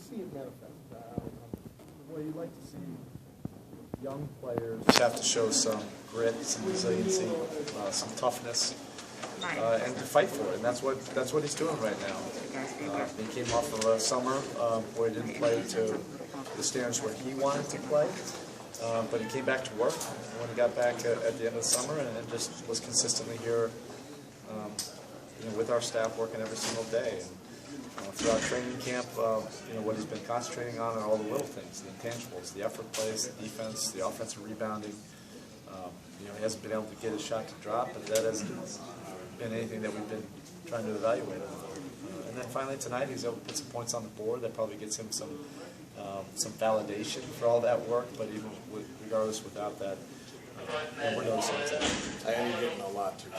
see it manifest? Well, you'd like to see young players have to show some grit, some resiliency, some toughness, and to fight for it. And that's what he's doing right now. He came off of a summer where he didn't play to the standards where he wanted to play, but he came back to work when he got back at the end of the summer, and just was consistently here, with our staff working every single day. And throughout training camp, what he's been concentrating on are all the little things, the intangibles, the effort plays, the defense, the offensive rebounding. He hasn't been able to get his shot to drop, but that hasn't been anything that we've been trying to evaluate. And then finally tonight, he's able to put some points on the board. That probably gets him some validation for all that work. But even regardless, without that, we're noticing that. I am getting a lot too.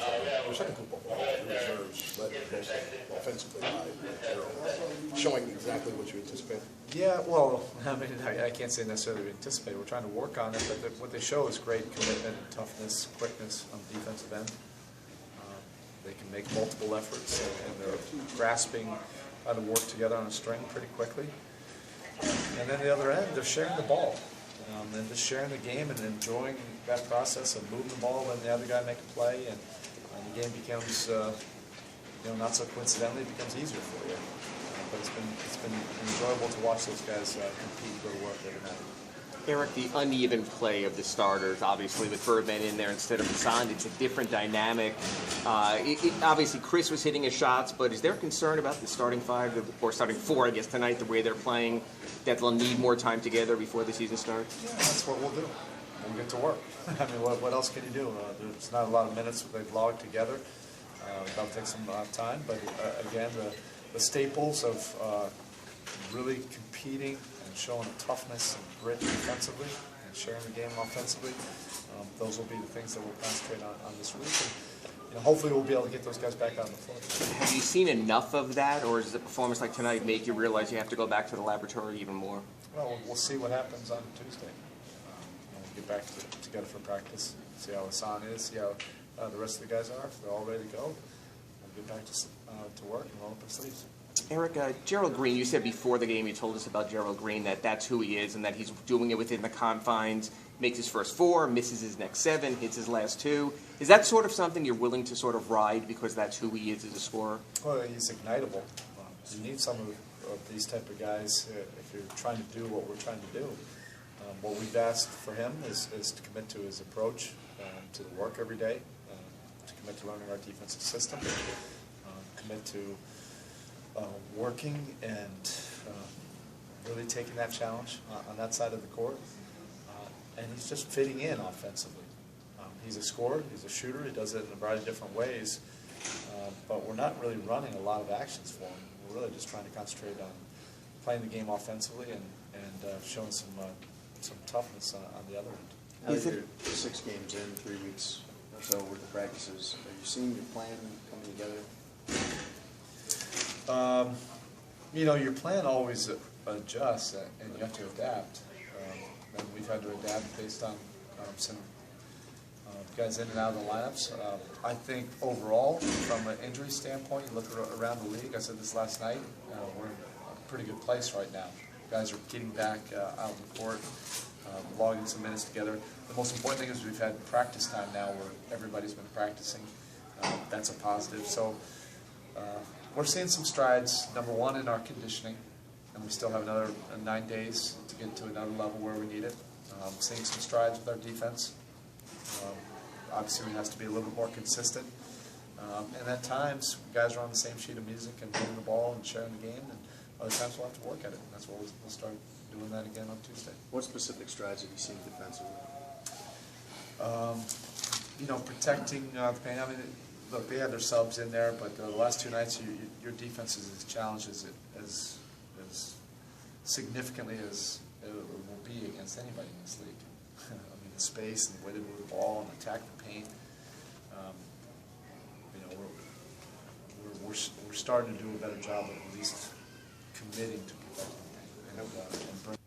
There's second football, the reserves, but mostly offensively, showing exactly what you anticipate. Yeah, well, I can't say necessarily we anticipate. We're trying to work on it, but what they show is great commitment, toughness, quickness on the defensive end. They can make multiple efforts, and they're grasping how to work together on a string pretty quickly. And then the other end, they're sharing the ball, and just sharing the game and enjoying that process of moving the ball, letting the other guy make a play, and the game becomes, not so coincidentally, it becomes easier for you. But it's been enjoyable to watch those guys compete, go to work every night. Eric, the uneven play of the starters, obviously with Birdman in there instead of Hassan, it's a different dynamic. Obviously, Chris was hitting his shots, but is there concern about the starting five, or starting four, I guess, tonight, the way they're playing, that they'll need more time together before the season starts? Yeah, that's what we'll do. We'll get to work. I mean, what else can you do? There's not a lot of minutes they've logged together. That'll take some time, but again, the staples of really competing and showing toughness and grit defensively and sharing the game offensively, those will be the things that we'll concentrate on this week. And, hopefully we'll be able to get those guys back on the floor. Have you seen enough of that, or does a performance like tonight make you realize you have to go back to the laboratory even more? Well, we'll see what happens on Tuesday. We'll get back together for practice, see how Hassan is, see how the rest of the guys are. If they're all ready to go, we'll get back to work and roll up our sleeves. Eric, Gerald Green, you said before the game, you told us about Gerald Green, that that's who he is and that he's doing it within the confines, makes his first four, misses his next seven, hits his last two. Is that sort of something you're willing to sort of ride because that's who he is as a scorer? Well, he's ignitable. You need some of these type of guys if you're trying to do what we're trying to do. What we've asked for him is to commit to his approach, to the work every day, to commit to learning our defensive system, commit to working and really taking that challenge on that side of the court. And he's just fitting in offensively. He's a scorer, he's a shooter, he does it in a variety of different ways, but we're not really running a lot of actions for him. We're really just trying to concentrate on playing the game offensively and showing some toughness on the other end. Now that you're 6 games in, 3 weeks or so worth of practices, are you seeing your plan coming together? Your plan always adjusts, and you have to adapt. And we've had to adapt based on some guys in and out of the lineups. I think overall, from an injury standpoint, you look around the league, I said this last night, we're in a pretty good place right now. Guys are getting back out of the court, logging some minutes together. The most important thing is we've had practice time now where everybody's been practicing. That's a positive. So we're seeing some strides, number one, in our conditioning, and we still have another 9 days to get to another level where we need it. Seeing some strides with our defense. Obviously, it has to be a little bit more consistent. And at times, guys are on the same sheet of music and hitting the ball and sharing the game, and other times we'll have to work at it. And that's what we'll start doing that again on Tuesday. What specific strides have you seen defensively? Protecting the paint. I mean, look, they had their subs in there, but the last 2 nights, your defense is as challenged as significantly as it will be against anybody in this league. I mean, the space and the way they move the ball and attack the paint. We're starting to do a better job of at least committing to protecting the paint and